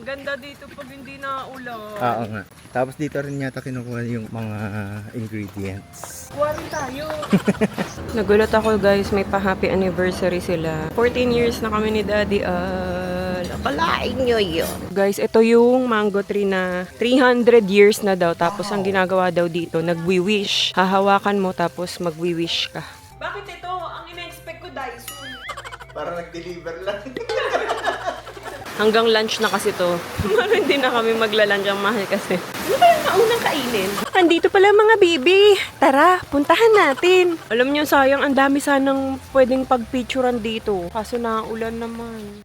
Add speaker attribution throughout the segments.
Speaker 1: Ang ganda dito pag hindi na ulan.
Speaker 2: Oo nga. Tapos dito rin yata kinukuha yung mga ingredients.
Speaker 1: Kuha rin tayo.
Speaker 3: Nagulat ako guys, may pa-happy anniversary sila. 14 years na kami ni Daddy. Akalain nyo yun. Guys, ito yung mango tree na 300 years na daw. Tapos ang ginagawa daw dito, nagwi-wish. Hahawakan mo tapos magwi-wish ka.
Speaker 1: Bakit ito? Ang ina-expect ko Dyson.
Speaker 2: Para nag-deliver lang.
Speaker 3: Hanggang lunch na kasi to. Pero hindi na kami magla-lunch ang mahal kasi. Ano ba yung maunang kainin? Andito pala mga baby. Tara, puntahan natin. Alam niyo, sayang, ang dami sanang pwedeng pagpicturean dito. Kaso naulan naman.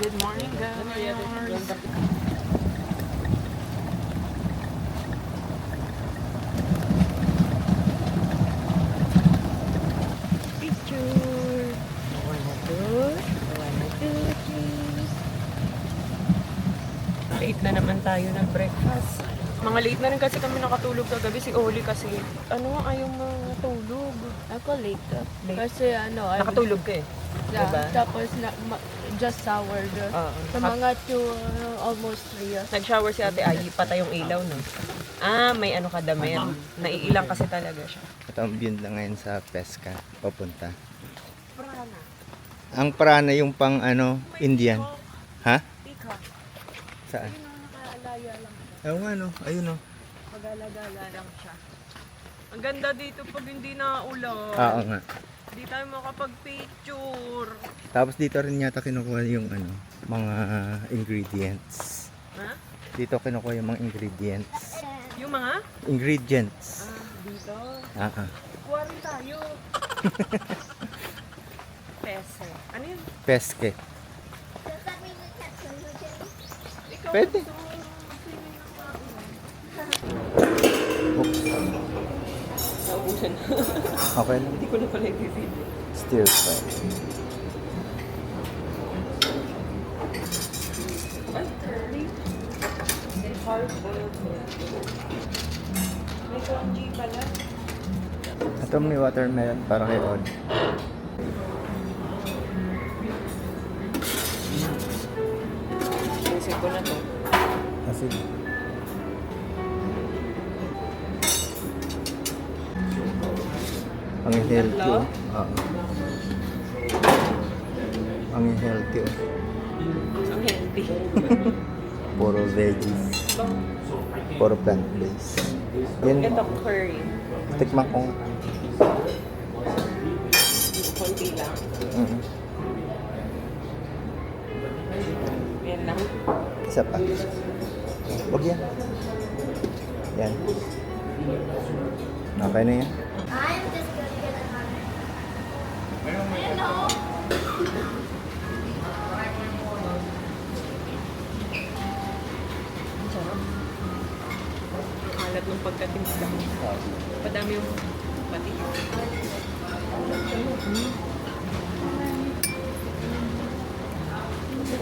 Speaker 3: Good morning, guys. Picture. Late na naman tayo ng breakfast. Mga late na rin kasi kami nakatulog kagabi. Si Oli kasi, ayaw matulog.
Speaker 4: Ako late.
Speaker 3: Late.
Speaker 4: Kasi
Speaker 3: Nakatulog ka eh.
Speaker 4: yeah,
Speaker 3: diba?
Speaker 4: tapos just showered.
Speaker 3: Oo.
Speaker 4: Sa mga 2, almost 3.
Speaker 3: Nag-shower si Ate Ayi, patay yung ilaw, no? May ka damit. Naiilang kasi talaga siya.
Speaker 2: Ito ang view na ngayon sa Pesca. Papunta.
Speaker 1: Prana.
Speaker 2: Ang prana yung pang Indian. Ha?
Speaker 1: Peacock.
Speaker 2: Saan?
Speaker 1: Ayun o, nakaalaya lang siya.
Speaker 2: Ayun nga no. Ayun no.
Speaker 1: Pag-alagala lang siya. Ang ganda dito pag hindi na ulan.
Speaker 2: Oo nga.
Speaker 1: Hindi tayo makapag-picture.
Speaker 2: Tapos dito rin yata kinukuha yung mga ingredients.
Speaker 1: Ha?
Speaker 2: Dito kinukuha yung mga ingredients.
Speaker 1: Yung mga?
Speaker 2: Ingredients.
Speaker 1: Dito. Kuha rin tayo. Pese. Ano yun?
Speaker 2: Pesque.
Speaker 1: Ikaw
Speaker 2: Pwede.
Speaker 1: gusto mo swimming ng
Speaker 2: Oops.
Speaker 3: Naubusan na.
Speaker 2: Okay lang.
Speaker 3: Hindi ko na pala i-video.
Speaker 2: Stir fry.
Speaker 3: Ay, curly. Hard-boiled. May congee pala.
Speaker 2: Ito may watermelon para kay Od.
Speaker 3: Isip ko na to.
Speaker 2: Kasi ang healthy oh. Oo. Ang healthy oh.
Speaker 3: Ang healthy.
Speaker 2: Puro veggies. Puro plant-based. Yan.
Speaker 3: Ito curry.
Speaker 2: Tikman ko.
Speaker 3: Konti lang.
Speaker 2: Mm.
Speaker 3: Yan lang.
Speaker 2: Isa pa. Huwag yan. Yan. Okay na yan.
Speaker 4: I'm just gonna get a Hello.
Speaker 3: Ang sarap. Ang alat ng pagkatimpla. Padami yung pati.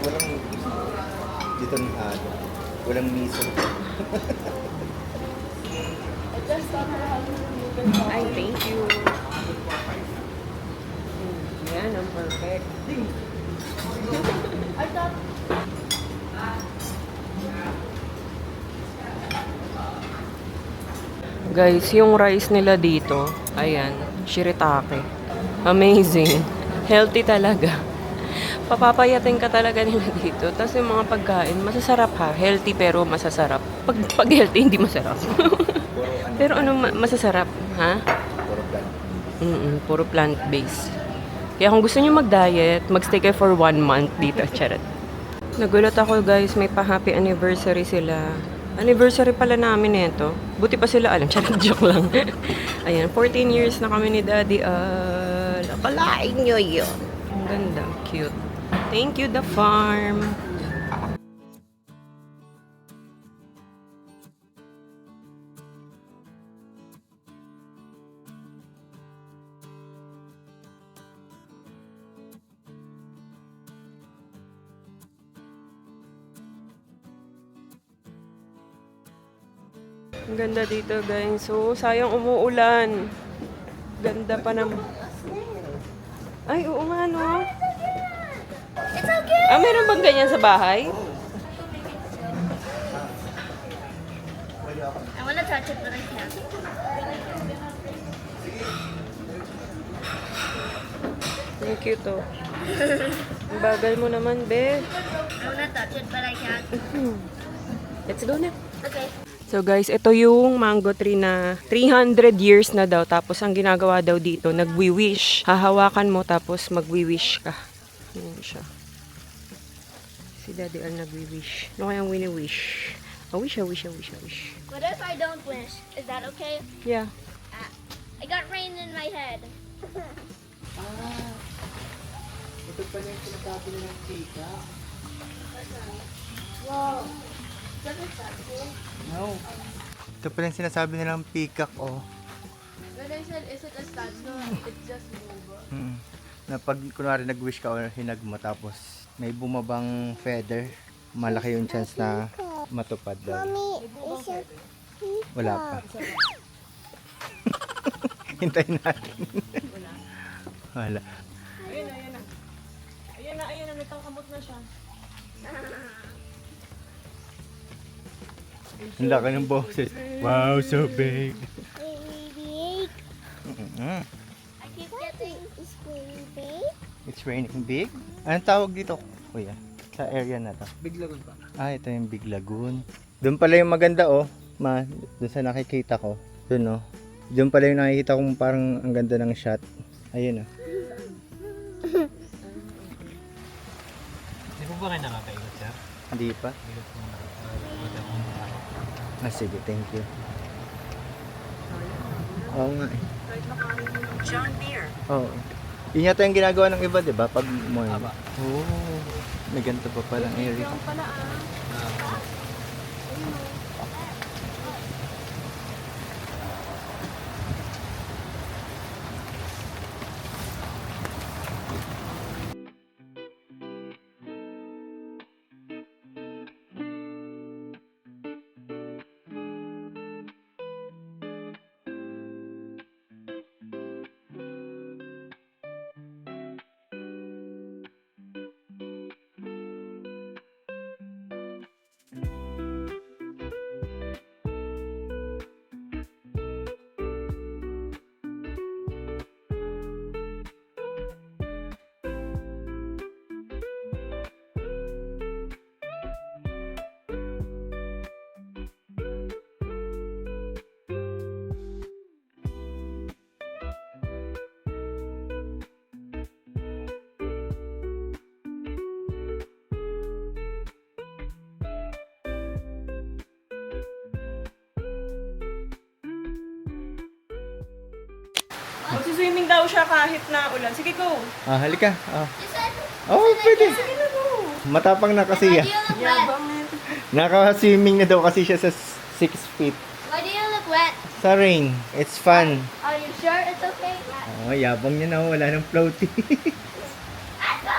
Speaker 2: Walang dito walang miso.
Speaker 3: Ay, thank you. Yan, ang perfect.
Speaker 4: I thought
Speaker 3: Guys, yung rice nila dito, ayan, shirataki. Amazing. Healthy talaga. Papapayatin ka talaga nila dito. Tapos yung mga pagkain, masasarap ha. Healthy pero masasarap. Pag healthy, hindi masarap. Pero masasarap, ha?
Speaker 2: Puro plant.
Speaker 3: Puro plant-based. Kaya kung gusto niyo mag-diet, magstay kayo for 1 month dito. Charot. Nagulat ako guys, may pa-happy anniversary sila. Anniversary pala namin nito. Buti pa sila alam. Charot, joke lang. Ayan, 14 years na kami ni Daddy. Akalain nyo yun. Ang ganda, cute. Thank you, The Farm. Ang ganda dito, guys. So, sayang umuulan. Ganda pa naman. Ay, oo nga, no?
Speaker 4: It's okay.
Speaker 3: Ah, meron bang ganyan sa bahay?
Speaker 4: I wanna touch it, but I can't.
Speaker 3: Ang cute, oh. Ang bagal mo naman, be.
Speaker 4: I wanna touch it, but I can't.
Speaker 3: Let's go na.
Speaker 4: Okay.
Speaker 3: So guys, ito yung mango tree na 300 years na daw. Tapos ang ginagawa daw dito, nagwi-wish. Hahawakan mo tapos magwi-wish ka. Yan siya. Si Daddy Al nagwi-wish. Ano kayang wini-wish? A wish, a wish, a wish, a wish.
Speaker 4: What if I don't wish? Is that okay?
Speaker 3: Yeah.
Speaker 4: I got rain in my head.
Speaker 2: Ito pala yung sinasabi ng tita.
Speaker 4: Whoa. Doesn't that cool?
Speaker 2: No. Ito pala yung sinasabi nilang peacock, oh.
Speaker 4: When I said, is it a statue? It's just move.
Speaker 2: Na pag kunwari nag-wish ka or hinag mo tapos may bumabang feather, malaki yung chance na matupad daw. Wala pa. Hintayin natin. Wala.
Speaker 1: Ayun na, ayun na. Ayun na, ayun na. Nagkakamot na siya.
Speaker 2: Ang laki ng boses. Wow, so big.
Speaker 4: Big.
Speaker 2: Mm-mm.
Speaker 4: I keep getting. It's really big.
Speaker 2: It's raining big? Anong tawag dito, kuya? Sa area na to?
Speaker 5: Big Lagoon pa.
Speaker 2: Ah, ito yung Big Lagoon. Doon pala yung maganda, oh. Doon sa nakikita ko. Doon, oh. Doon pala yung nakikita kong parang ang ganda ng shot. Ayun, oh.
Speaker 5: Di po ba kayo nakakaikot, sir?
Speaker 2: Hindi pa?
Speaker 5: Ikot po na.
Speaker 2: Ah, sige, thank you. Oo nga, eh.
Speaker 3: John Deere.
Speaker 2: Oo. Yun yata yung ginagawa ng iba, di ba? Pag morning.
Speaker 5: Aba.
Speaker 2: Oo. May ganito pa palang area.
Speaker 1: Magsiswimming daw siya kahit na ulan. Sige, go.
Speaker 2: Ah, halika. Ah.
Speaker 4: You said.
Speaker 2: Oh, pwede. Matapang na kasi
Speaker 4: Why
Speaker 2: yan.
Speaker 4: do you look wet?
Speaker 2: Naka-swimming na daw kasi siya sa 6 feet.
Speaker 4: Why do you look wet?
Speaker 2: Sa rain. It's fun.
Speaker 4: Are you sure it's okay?
Speaker 2: Oh, yabang niya na. Wala nang floaty.
Speaker 4: Let's go.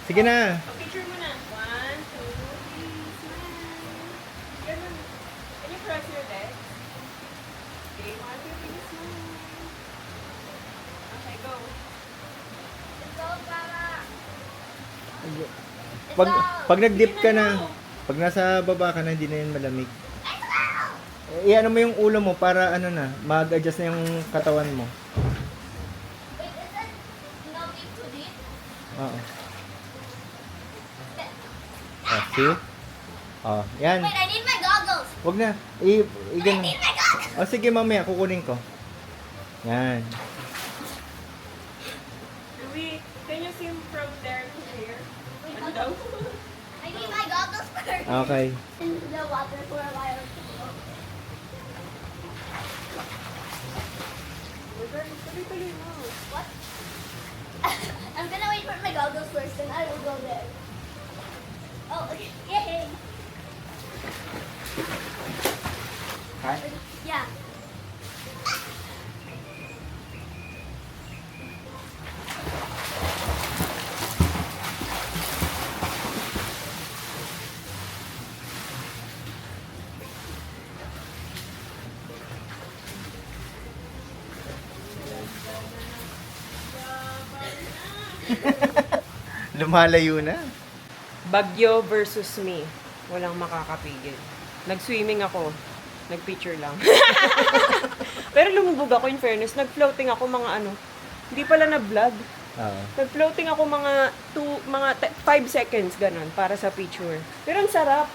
Speaker 2: Sige na.
Speaker 1: Picture mo na. 1, 2, 3, smile. Ganun. Can you cross your legs? Okay, 1, 2, 3, smile. Okay, go.
Speaker 4: Let's go, Mama.
Speaker 2: Pag nag-dip ka na, pag nasa baba ka na, hindi na yun malamig. Iano mo yung ulo mo para ano na, mag-adjust na yung katawan mo.
Speaker 4: Wait, is that no deep too deep?
Speaker 2: Oo. Oh, see? Oh, yan.
Speaker 4: Wait, I need my goggles.
Speaker 2: Wag na.
Speaker 4: I
Speaker 2: Ganun.
Speaker 4: need my goggles.
Speaker 2: Oh, sige mamaya, kukunin ko. Yan.
Speaker 1: Louis, can you swim from there to here? Ano daw?
Speaker 4: I need my goggles first.
Speaker 2: Okay.
Speaker 4: In the water for a while.
Speaker 1: Tuloy-tuloy mo.
Speaker 4: What? I'm gonna wait for my goggles first, then I will go there. Oh, okay. Yay!
Speaker 2: Hi.
Speaker 4: Yeah.
Speaker 2: Lumalayo na.
Speaker 3: Bagyo versus me. Walang makakapigil. Nag-swimming ako. Nag-picture lang. Pero lumubog ako in fairness. Nag-floating ako mga ano. Hindi pala na-vlog.
Speaker 2: Oo.
Speaker 3: Nag-floating ako mga 5 seconds ganun para sa picture. Pero ang sarap.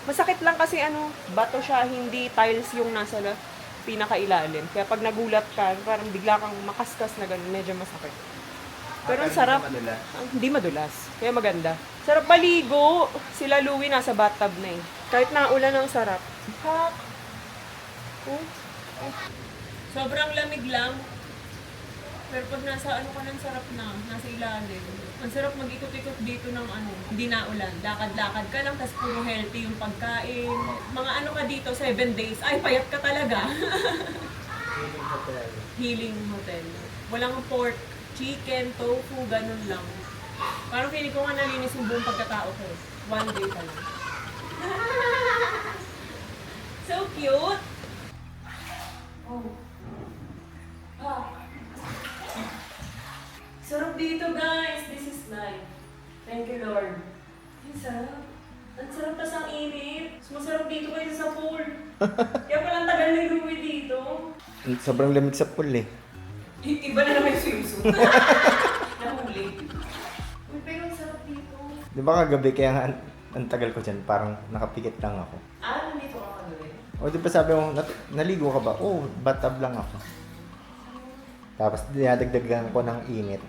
Speaker 3: Masakit lang kasi ano, bato siya, hindi tiles yung nasa pinakailalim. Kaya pag nagulat ka, parang bigla kang makaskas na ganun, medyo masakit. Pero ang sarap. Hindi madulas. Kaya maganda. Sarap maligo. Sila Louie nasa bathtub na eh. Kahit naulan ang sarap. Hak. Oh. Sobrang lamig lang. Pero pag nasa ano ka ng sarap na, nasa ilalim. Ang sarap mag-ikot-ikot dito ng ano, hindi naulan. Lakad-lakad ka lang, tas puro healthy yung pagkain. Mga ano ka dito, 7 days. Ay, payat ka talaga. Healing hotel. Walang pork, chicken, tofu, ganun lang. Parang feeling ko nga nalinis yung buong pagkatao ko. 1 day pa lang. So cute! Oh. Ah. Sarap dito, guys. This is life. Thank you, Lord. Ang sarap. Ang sarap, tas ang init. Mas masarap dito kaysa sa pool. Kaya palang tagal na Louie dito.
Speaker 2: Sobrang lamig sa pool eh.
Speaker 3: Iba na naman yung swimsuit. Nahuli. Uy, pero ang sarap dito.
Speaker 2: Di ba kagabi kaya nga ang tagal ko dyan, parang nakapikit lang ako.
Speaker 3: Ah, nandito ka kagabi?
Speaker 2: O di ba sabi mo, naligo ka ba? Oh, bathtub lang ako. Tapos dinadagdagan ko ng init.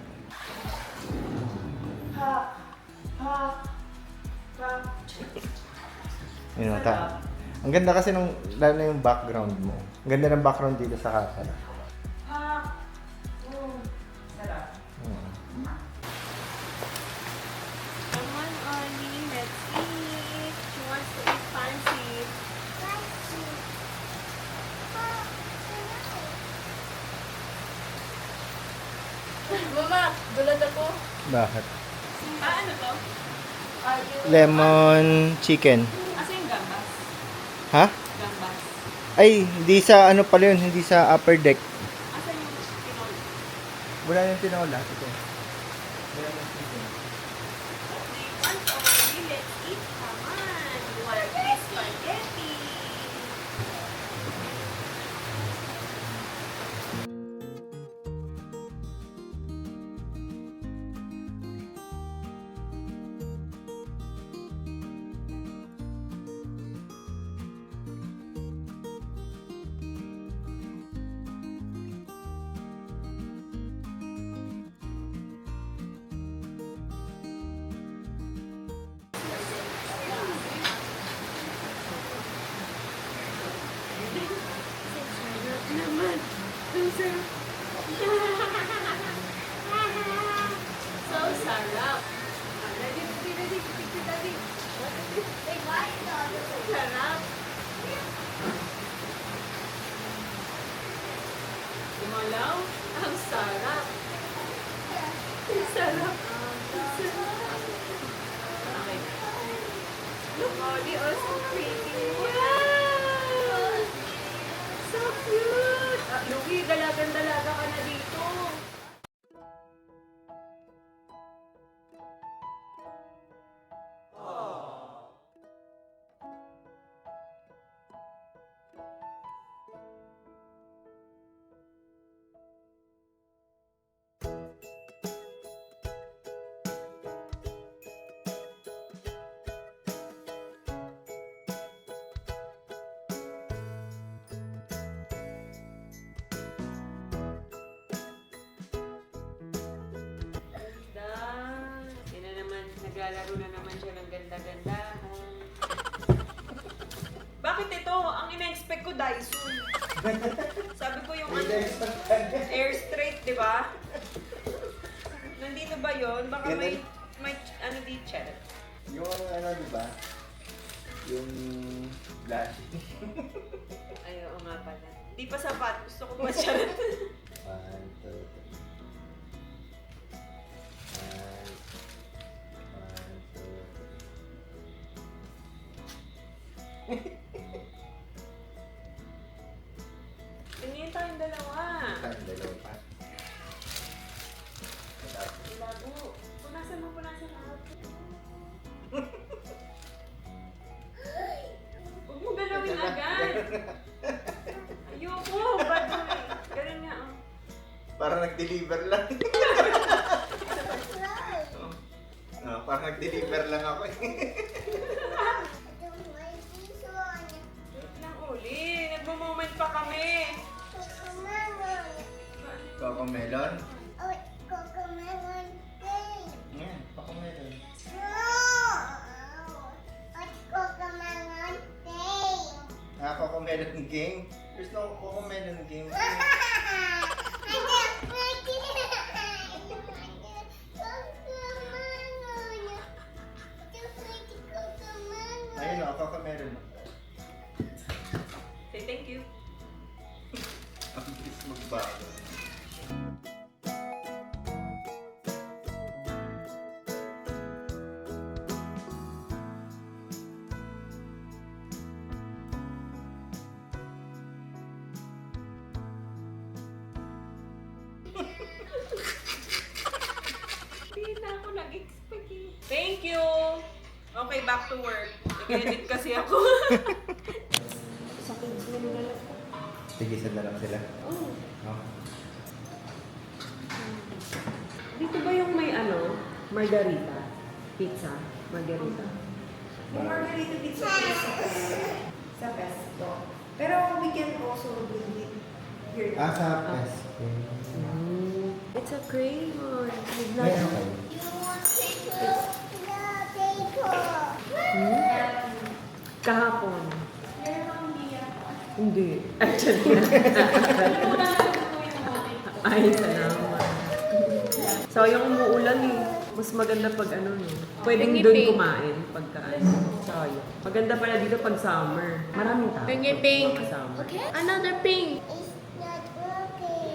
Speaker 3: Ha. Ha. Ha.
Speaker 2: You know, ang ganda kasi nung, lalo na yung background mo. Ang ganda ng background dito sa Katara.
Speaker 3: Ha. Sarap.
Speaker 1: Come on, Ollie. Let's eat. She wants to eat pancit.
Speaker 4: Mama, gulat ako.
Speaker 2: Bakit?
Speaker 1: Ano to?
Speaker 2: Lemon chicken.
Speaker 1: Asa yung gambas?
Speaker 2: Ha?
Speaker 1: Gambas.
Speaker 2: Ay, hindi sa ano pala yun, hindi sa upper deck.
Speaker 1: Asa yung tinola?
Speaker 2: Wala yung tinola. Ito.
Speaker 1: Come on, Ollie. Let's eat. Come on. You wanna eat spaghetti? So sarap. Ready, picture daddy.
Speaker 4: Wait, why is the other side?
Speaker 1: Sarap. Gumalaw. Ang sarap. Ang sarap. Okay. Look, Ollie, oh, so pretty. Wow! So cute. Louie, dalagang-dalaga ka na dito. Yan na naman, naglalaro na naman siya ng ganda-ganda. Bakit ito? Ang ina-expect ko, Dyson. Sabi ko yung ano, air straight, di ba? Nandito ba yun? Baka may ano di chat.
Speaker 2: Yung ano, di ba? Yung flash.
Speaker 1: Ay, oo nga pala. Di pa sapat. Gusto ko ba siya?
Speaker 2: 1, 2, 3.
Speaker 1: Tingin tayong dalawa.
Speaker 2: Tayong dalawa pa.
Speaker 1: Ilaban
Speaker 3: Oo. Punasan mo. Huwag mo galawin agad. Ayoko. Baduy. Ganun nga. Oh.
Speaker 2: Parang nag-deliver lang. Parang nag-deliver lang ako eh.
Speaker 3: Wait lang uli. Nagmo-moment pa kami.
Speaker 2: Coco melon? Yan, Coco melon. Coco melon game? There's no Coco melon game. Ayun o, Coco melon.
Speaker 3: Say thank you.
Speaker 2: Ang bilis magbago.
Speaker 3: Hindi na ako nag-expect eh. Thank you! Okay, back to work. Nag-edit kasi ako. Sakit din na lang.
Speaker 2: Tigisan na lang sila.
Speaker 3: Oh.
Speaker 2: Oh.
Speaker 3: Dito ba yung may margarita? Pizza? Margarita?
Speaker 1: Yung margarita pizza sa pesto. Pero we can also do it here.
Speaker 2: Sa pesto.
Speaker 3: It's a crayon.
Speaker 2: May okay.
Speaker 3: Kahapon.
Speaker 1: Meron akong biya.
Speaker 3: Hindi. Actually. Ay, salamat. So, yung umuulan eh. Mas maganda pag no. Pwedeng doon kumain pagka sayang. Maganda pala dito pag summer. Maraming tao.
Speaker 1: pink.
Speaker 3: Pag summer.
Speaker 4: Okay?
Speaker 1: Another pink.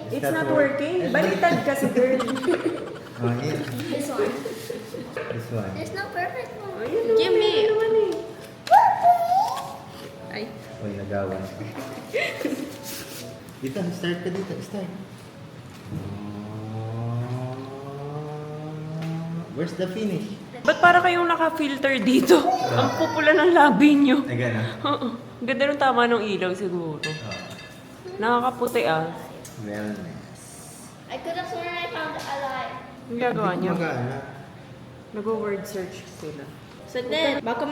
Speaker 3: It's not working. Baliktad kasi, girl.
Speaker 2: Oh, yeah.
Speaker 4: This one.
Speaker 2: This one.
Speaker 4: There's no perfect one.
Speaker 3: Ayun,
Speaker 1: Give me.
Speaker 3: meron naman eh.
Speaker 1: Ay.
Speaker 2: Uy, nagawan. Dito, start ka dito. Start. Where's the finish?
Speaker 3: Ba't para kayong naka-filter dito? Ang pupula ng labi nyo.
Speaker 2: Ay, gano'n.
Speaker 3: Oo. Ganda rin tama ng ilaw siguro. Nakakaputi ah.
Speaker 2: Wellness.
Speaker 4: I could have sworn I found a lie.
Speaker 3: Ang gagawa
Speaker 2: Hindi
Speaker 3: niyo?
Speaker 2: ko magana.
Speaker 3: Nag-word search sila.
Speaker 1: Saglit. Baka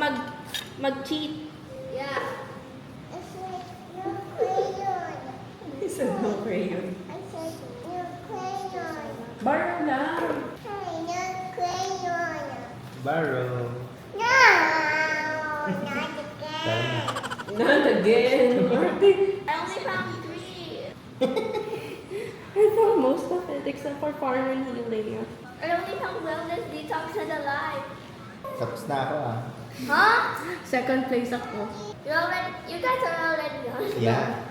Speaker 1: mag-cheat.
Speaker 4: Yeah. It's like your crayon.
Speaker 3: Isa no crayon.
Speaker 4: I said your crayon.
Speaker 3: Bar lang.
Speaker 4: Hey, your crayon.
Speaker 2: Barrow.
Speaker 4: No, not again.
Speaker 3: Not again.
Speaker 4: I only found 3.
Speaker 1: I found most of it except for farm and healing.
Speaker 4: I only found wellness, detox, and alive.
Speaker 2: Tapos na ako ah.
Speaker 4: Huh?
Speaker 1: Second place ako.
Speaker 4: You guys are already done.
Speaker 2: Yeah.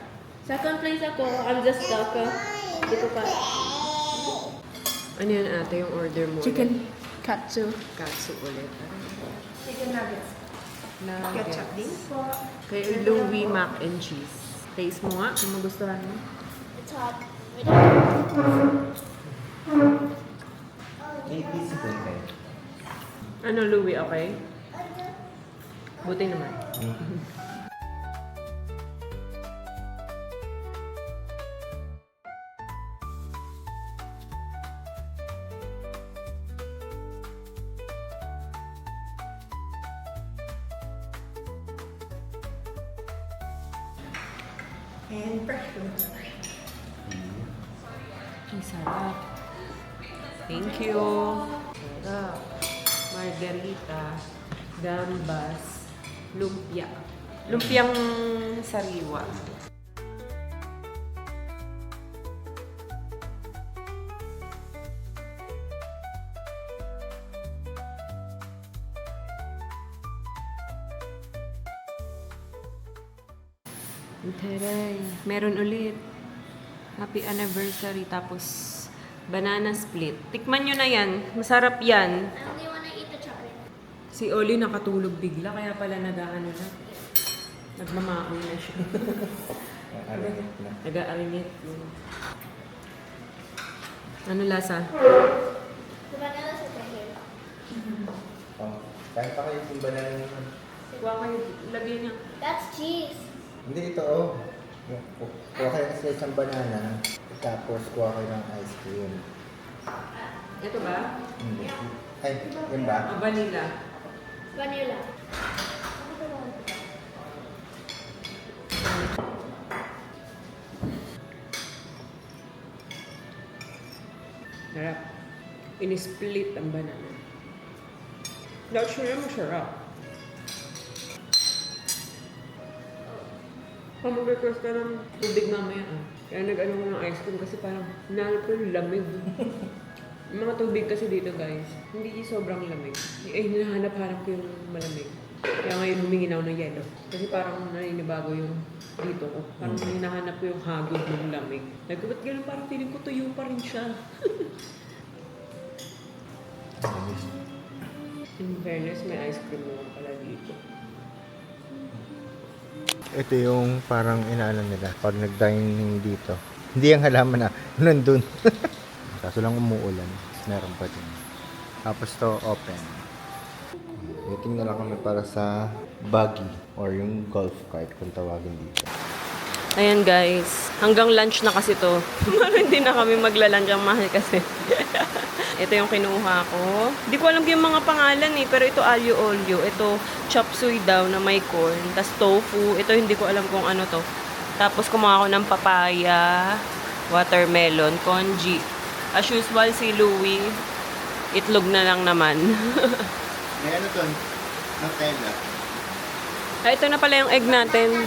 Speaker 1: Second place ako. I'm just stuck. Hindi ko pa.
Speaker 3: Ano yun ate yung order mo?
Speaker 1: Chicken katsu.
Speaker 3: Katsu ulit.
Speaker 1: Chicken nuggets. Ketchup din po.
Speaker 3: Kay Louie mac and cheese. Taste mo nga kung magustuhan mo.
Speaker 4: It's hot.
Speaker 2: May teaspoon kayo.
Speaker 3: Ano Louie, okay? Buti naman.
Speaker 1: And fresh fruit.
Speaker 3: Ang sarap. Thank you. Sarap. Margarita, gambas, lumpia. Lumpiang sariwa. Taray. Meron ulit. Happy anniversary. Tapos, banana split. Tikman nyo na yan. Masarap yan.
Speaker 4: I only want to eat the chocolate.
Speaker 3: Si Oli nakatulog bigla. Kaya pala nag-ano na. Nagmamaon na siya. Nag-aaringit. Ano lasa?
Speaker 4: The vanilla
Speaker 2: Kain pa kayo yung banana naman.
Speaker 3: Kuha kayo, lagyan niya.
Speaker 4: That's cheese.
Speaker 2: Hindi, ito oh. Kuha kayo ng slice ng banana. Tapos kuha kayo ng ice cream.
Speaker 3: Ito ba?
Speaker 2: Hindi. Ay, yun ba?
Speaker 3: Vanilla.
Speaker 4: Vanilla.
Speaker 3: Sarap. In-split ang banana. Not sure na masarap. Mag-request ka ng tubig mamaya ah. Kaya nag-ano ko ng ice cream kasi parang nahanap ko yung lamig. Yung mga tubig kasi dito guys, hindi sobrang lamig. Eh, hinahanap-hanap ko yung malamig. Kaya ngayon humingi na ako ng yelo. Kasi parang naninibago yung dito ko. Parang hinahanap ko yung hagod ng lamig. Ba't ganun parang feeling ko tuyo pa rin siya. In fairness, may ice cream naman pala dito.
Speaker 2: Ito yung parang inaano nila pag nag-dining dito. Hindi yung halaman na nandun. Kaso lang umuulan. Meron pa din. Tapos to open. Waiting na lang kami para sa buggy or yung golf cart kung tawagin dito.
Speaker 3: Ayan guys, hanggang lunch na kasi to. Hindi na kami magla-lunch, ang mahal kasi. Ito yung kinuha ko. Hindi ko alam yung mga pangalan eh, pero ito aglio olio. Ito chop suey daw na may corn. Tapos tofu. Ito hindi ko alam kung ano to. Tapos kumuha ako ng papaya, watermelon, congee. As usual si Louie, itlog na lang naman.
Speaker 2: May ano to? Nutella.
Speaker 3: Ito na pala yung egg natin.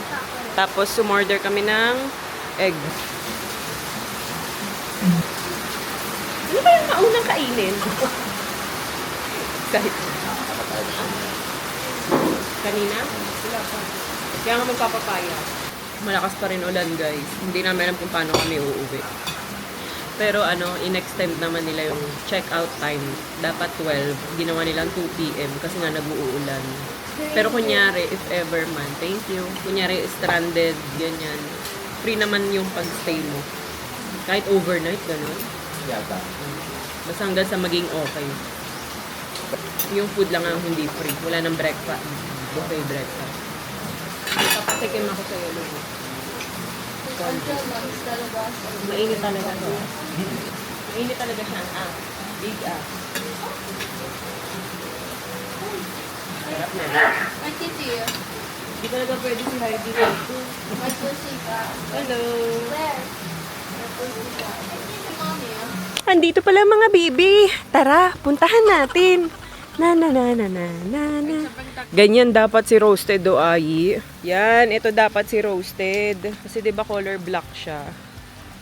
Speaker 3: Tapos sumorder kami ng egg. Ano ba yung maunang kainin? Kahit. Kanina? Wala pa. Kaya nga magpapapaya. Malakas pa rin ulan guys. Hindi namin alam kung paano kami uuwi. Pero in-extend naman nila yung check-out time. Dapat 12. Ginawa nilang 2 p.m. kasi nga nag-uulan. Pero kunyari, if ever man, thank you. Kunyari, stranded, ganyan. Free naman yung pag-stay mo. Kahit overnight, gano'n.
Speaker 2: Yata.
Speaker 3: Basta hanggang sa maging okay. Yung food lang ang hindi free. Wala nang breakfast. Buffet breakfast. Papatikim ako sa iyo, Lulu. Mainit talaga siya. Mainit talaga siya. Big Sarap na.
Speaker 4: My kitty.
Speaker 3: Hindi talaga pwede si Heidi dito.
Speaker 4: My pussy ka.
Speaker 3: Hello!
Speaker 4: Where? My pussy ka. Mommy.
Speaker 3: Andito pala mga bibi. Tara, puntahan natin. Na. Ganyan dapat si Roasted o Ayi. Yan, ito dapat si Roasted. Kasi 'di ba color black siya.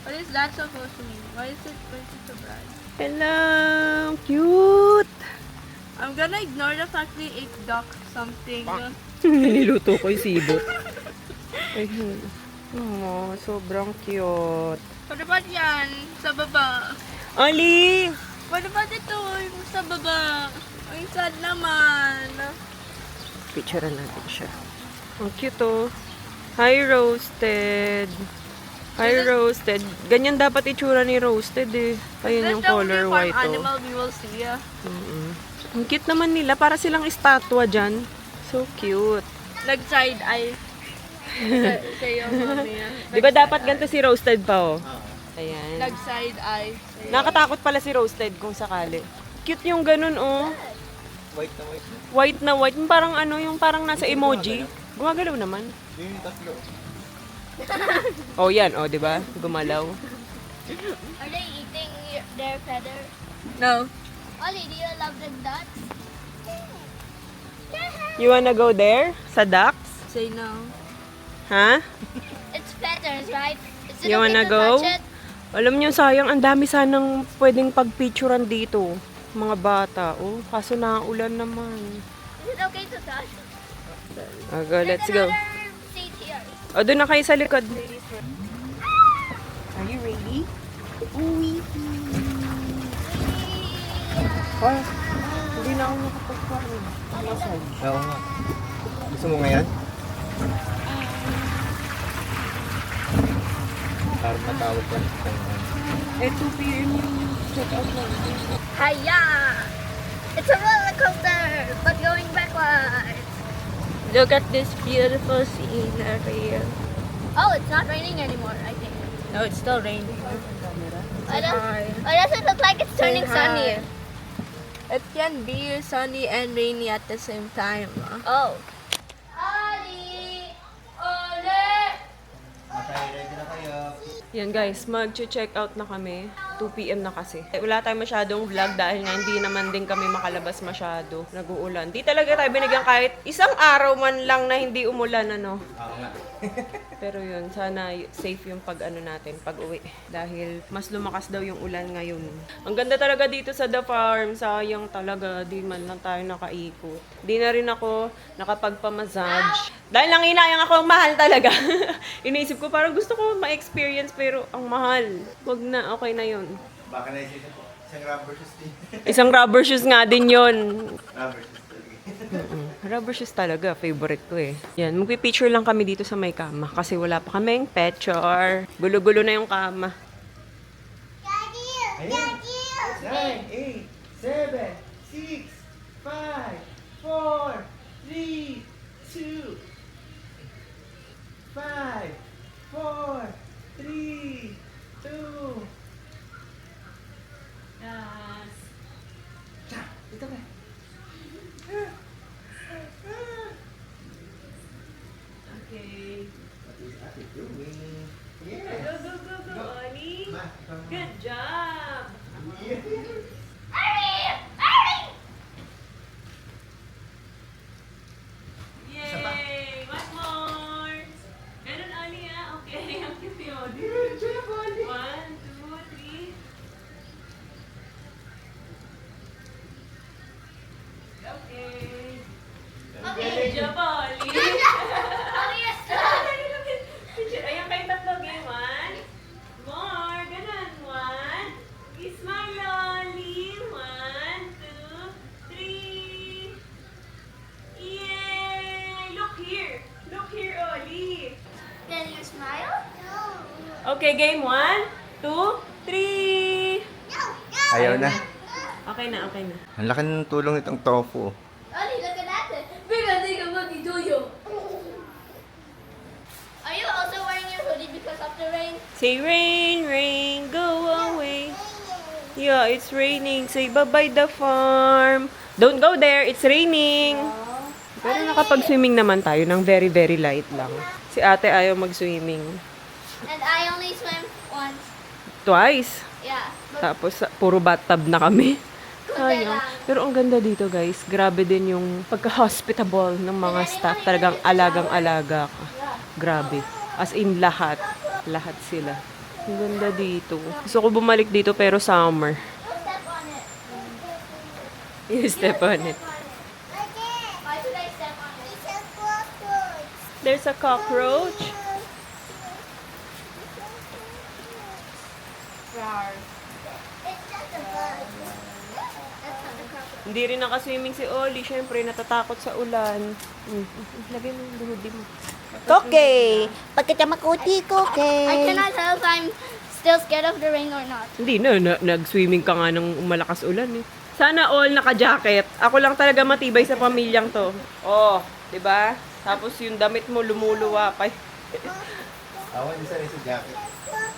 Speaker 4: What is that supposed to mean? Why is it so bright?
Speaker 3: Hello, cute.
Speaker 4: I'm gonna ignore the fact they ate duck something.
Speaker 3: Niluto ko yung sibot. Ayun. Oh, sobrang cute.
Speaker 4: What about yan? Sa baba?
Speaker 3: Ali!
Speaker 4: What about ito? Yung sa baba? Ang sad naman.
Speaker 3: Picturean natin siya. Ang cute oh. Hi, Roasted. Hi, Roasted. Ganyan dapat itsura ni Roasted eh. Ayun yung color white oh.
Speaker 4: Animal we will see.
Speaker 3: Ang cute naman nila. Para silang estatwa dyan. So cute.
Speaker 4: Nag-side eye. Sa'yo, mami.
Speaker 3: Di ba dapat ganito si Roasted pa oh? Ayan.
Speaker 4: Nag-side eye.
Speaker 3: Nakatakot pala si Roasted kung sakali. Cute yung ganun oh.
Speaker 2: White na white.
Speaker 3: White na white. Yung parang yung parang nasa emoji. Gumagalaw naman.
Speaker 2: Yung tatlo.
Speaker 3: Oh yan, oh, di ba? Gumalaw.
Speaker 4: Are they eating their feather? No. Ollie, do you love the ducks?
Speaker 3: You wanna go there? Sa ducks?
Speaker 4: Say no.
Speaker 3: Ha?
Speaker 4: It's feathers, right? Is it
Speaker 3: You
Speaker 4: okay
Speaker 3: wanna
Speaker 4: to
Speaker 3: go?
Speaker 4: touch it?
Speaker 3: Alam niyo, sayang, ang dami sanang pwedeng pagpicturean dito. Mga bata, oh. Kaso naulan naman.
Speaker 4: Is it okay to touch?
Speaker 3: Okay, let's
Speaker 4: There's
Speaker 3: go.
Speaker 4: another seat here.
Speaker 3: O, doon na kayo sa likod. Are you ready? Oh, hindi na ako nakapagparin.
Speaker 2: Oo nga. Gusto mo ngayon? Parang matawag pa.
Speaker 3: Eh, 2 p.m. yung check-out natin.
Speaker 4: Hiya! It's a roller coaster, but going backwards. Look at this beautiful scenery. Oh, it's not raining anymore, I think.
Speaker 3: No, it's still raining.
Speaker 4: Why does it look like it's turning sunny?
Speaker 6: It can be sunny and rainy at the same time.
Speaker 4: Oh. Ali! Ole!
Speaker 2: Okay, ready na kayo.
Speaker 3: Yan guys, mag-check out na kami. 2 p.m. na kasi. Wala tayong masyadong vlog dahil nga hindi naman din kami makalabas masyado. Nag-uulan. Di talaga tayo binigyan kahit isang araw man lang na hindi umulan, ano.
Speaker 2: Oo nga.
Speaker 3: Pero yun, sana safe yung pag-ano natin, pag-uwi. Dahil mas lumakas daw yung ulan ngayon. Ang ganda talaga dito sa The Farm. Sayang talaga, di man lang tayo nakaikot. Di na rin ako nakapagpamassage. Dahil nanginayang ako ang mahal talaga. Iniisip ko parang gusto ko ma-experience pero ang mahal. Wag na, okay na yun.
Speaker 2: Baka naisip ko, isang rubber shoes din.
Speaker 3: Isang rubber shoes nga din yun.
Speaker 2: Rubber shoes talaga.
Speaker 3: Rubber shoes talaga, favorite ko eh. Yan, magpipicture lang kami dito sa may kama kasi wala pa kaming picture. Gulo-gulo na yung kama.
Speaker 2: Ayan. 9, 8, 7, 6, 5, 4, 3, 2, 5, 4, 3, 2.
Speaker 1: Yes.
Speaker 2: Dito ka.
Speaker 1: Okay.
Speaker 2: What is Ate doing?
Speaker 1: Go,
Speaker 2: Yes.
Speaker 1: go, go, go, Ollie.
Speaker 2: Ma, ikaw na.
Speaker 1: Good job. Yay! One more. Ganun, Ollie, ah. Okay. Ang cute ni Ollie. Good job, Ollie. 1, 2, 3. Okay. Good job, Ollie. Ayan kayo tatlo. Game 1. More. Ganun. 1. Smile, Ollie. 1, 2, 3. Yay! Look here. Look here, Ollie.
Speaker 4: Can you smile?
Speaker 3: Okay, game 1, 2, 3.
Speaker 2: Ayaw na.
Speaker 3: Okay na, okay na.
Speaker 2: Ang laki ng tulong nitong tofu.
Speaker 4: Ali, look at that. Bigger thing of money to you. Are you also wearing your hoodie because of the rain?
Speaker 3: Say rain, rain, go away. Yeah, it's raining. Say bye-bye the farm. Don't go there, it's raining. Pero nakapag-swimming naman tayo ng very, very light lang. Si ate ayaw mag-swimming.
Speaker 4: And I only swim once.
Speaker 3: Twice.
Speaker 4: Yeah. But
Speaker 3: Tapos puro bathtub na kami.
Speaker 4: Kunti
Speaker 3: Sayang.
Speaker 4: lang.
Speaker 3: Pero ang ganda dito guys. Grabe din yung pagka-hospitable ng mga staff. Talagang alagang-alaga ka. Grabe. As in lahat. Lahat sila. Ang ganda dito. Gusto ko bumalik dito pero summer.
Speaker 4: don't step on it.
Speaker 3: You step on it.
Speaker 4: Why should I step on it? It's a cockroach.
Speaker 3: There's a cockroach.
Speaker 4: It's just a bug. That's not a cockroach.
Speaker 3: Hindi rin nakaswimming si Oli. Siyempre, natatakot sa ulan. Lagay mo yung hoodie mo.
Speaker 6: Koke! Pagkatamakuti, koke!
Speaker 4: I cannot tell if I'm still scared of the rain or not.
Speaker 3: Hindi nag-swimming ka nga ng malakas ulan eh. Sana all naka-jacket. Ako lang talaga matibay sa pamilyang to. Oh, 'di ba? Tapos yung damit mo lumuluwa pa.
Speaker 2: Awan isa rin sa jacket.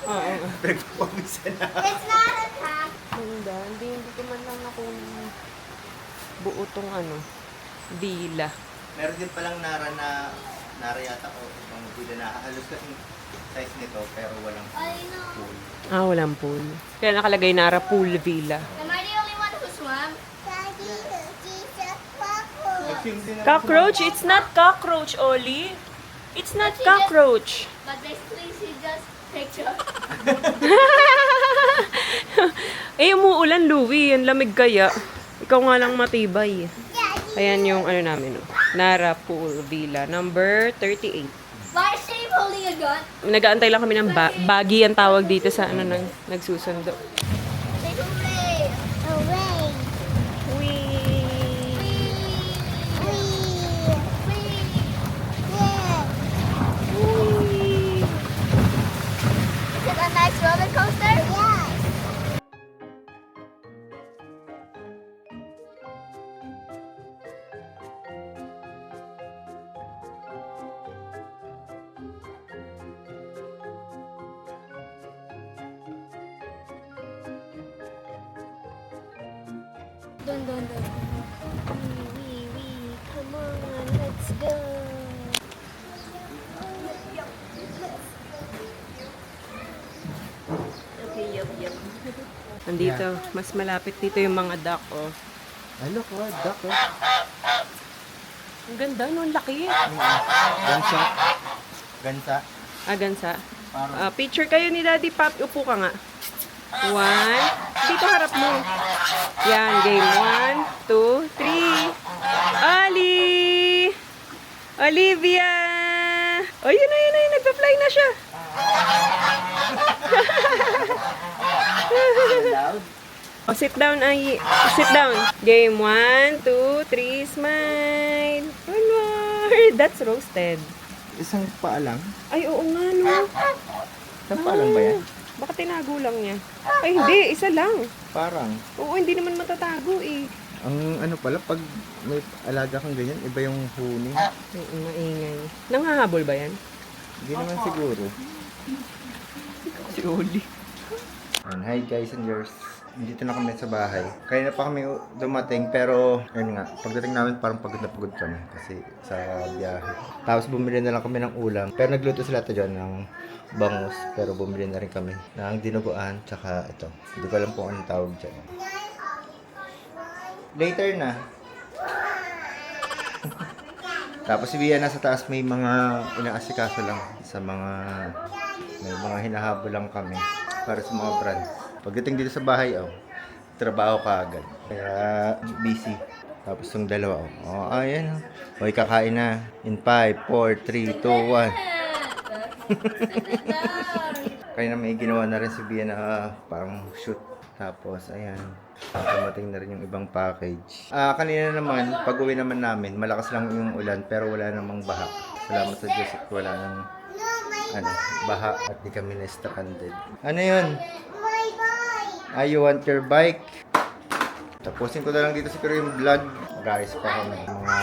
Speaker 3: Oo.
Speaker 2: Pinagpapawisan na.
Speaker 4: It's not a pack.
Speaker 3: Hindi ko man lang ako buo tong dila.
Speaker 2: Meron din palang nara yata o ibang bida na halos kasing size nito pero walang
Speaker 4: I know.
Speaker 2: pool.
Speaker 3: Ah, walang pool. Kaya nakalagay na pool villa.
Speaker 4: Am I the only one who swam? Daddy, it's a cockroach.
Speaker 2: Nag-film din ako
Speaker 3: Cockroach? It's not cockroach, Oli. It's not cockroach.
Speaker 4: But basically, she just picture.
Speaker 3: Eh, umuulan, Louie. Ang lamig kaya. Ikaw nga lang matibay. Ayan yung namin. Nara Pool Villa, number 38.
Speaker 4: Why is she holding a gun?
Speaker 3: Nag-aantay lang kami ng buggy ang tawag dito sa nagsusundo.
Speaker 4: Say hooray! Hooray!
Speaker 3: Whee!
Speaker 4: Is it a nice roller coaster? Yes. Dun, dun, dun. Wee. Come on, let's go.
Speaker 1: Okay, yup.
Speaker 3: Nandito, mas malapit dito yung mga duck, oh.
Speaker 2: Ay, look, duck, oh.
Speaker 3: Ang ganda, no? Ang laki.
Speaker 2: Gansa. Gansa.
Speaker 3: Ah, gansa.
Speaker 2: Parang,
Speaker 3: Picture kayo ni Daddy Pop. Upo ka nga. 1. Dito harap mo. Yan, game 1, 2, 3. Ali! Olivia! Oh, yun na. Nagpa-fly na siya.
Speaker 2: loud.
Speaker 3: Oh, sit down, ay. Sit down. Game 1, 2, 3, smile. Oh, Lord. That's roasted.
Speaker 2: Isang paa lang.
Speaker 3: Ay, oo nga, no.
Speaker 2: Isang paa lang ba yan?
Speaker 3: Baka tinago lang niya. Ay, hindi. Isa lang.
Speaker 2: Parang.
Speaker 3: Oo, hindi naman matatago, eh.
Speaker 2: Ang ano pala, pag may alaga kang ganyan, iba yung huni.
Speaker 3: Oo, maingay. Nanghahabol ba yan?
Speaker 2: Hindi naman siguro.
Speaker 3: Si Oli.
Speaker 2: And hi guys and girls. Dito na kami sa bahay. Kaya na pa kami dumating pero ayun nga, pagdating namin parang pagod na pagod kami kasi sa biyahe. Tapos bumili na lang kami ng ulam. Pero nagluto sila ito dyan ng bangus. Pero bumili na rin kami ng dinuguan tsaka ito. Hindi ko alam kung anong tawag dyan. Later na. Tapos si Bia nasa taas may mga inaasikaso lang sa may mga hinahabol lang kami para sa mga brands. Pagdating dito sa bahay, trabaho ka agad. Kaya busy. Tapos yung dalawa, ayan. Okay, kakain na. In 5, 4, 3, 2, 1. Kaya na may ginawa na rin si Bia na parang shoot. Tapos, ayan. Dumating na rin yung ibang package. Kanina naman, pag uwi naman namin, malakas lang yung ulan pero wala namang baha. Salamat sa Diyos at wala nang baha at di kami na-stranded. Ano yun? You want your bike? Tapusin ko na lang dito siguro yung vlog. Guys, pa kami. Mga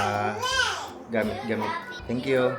Speaker 2: gamit-gamit. Thank you.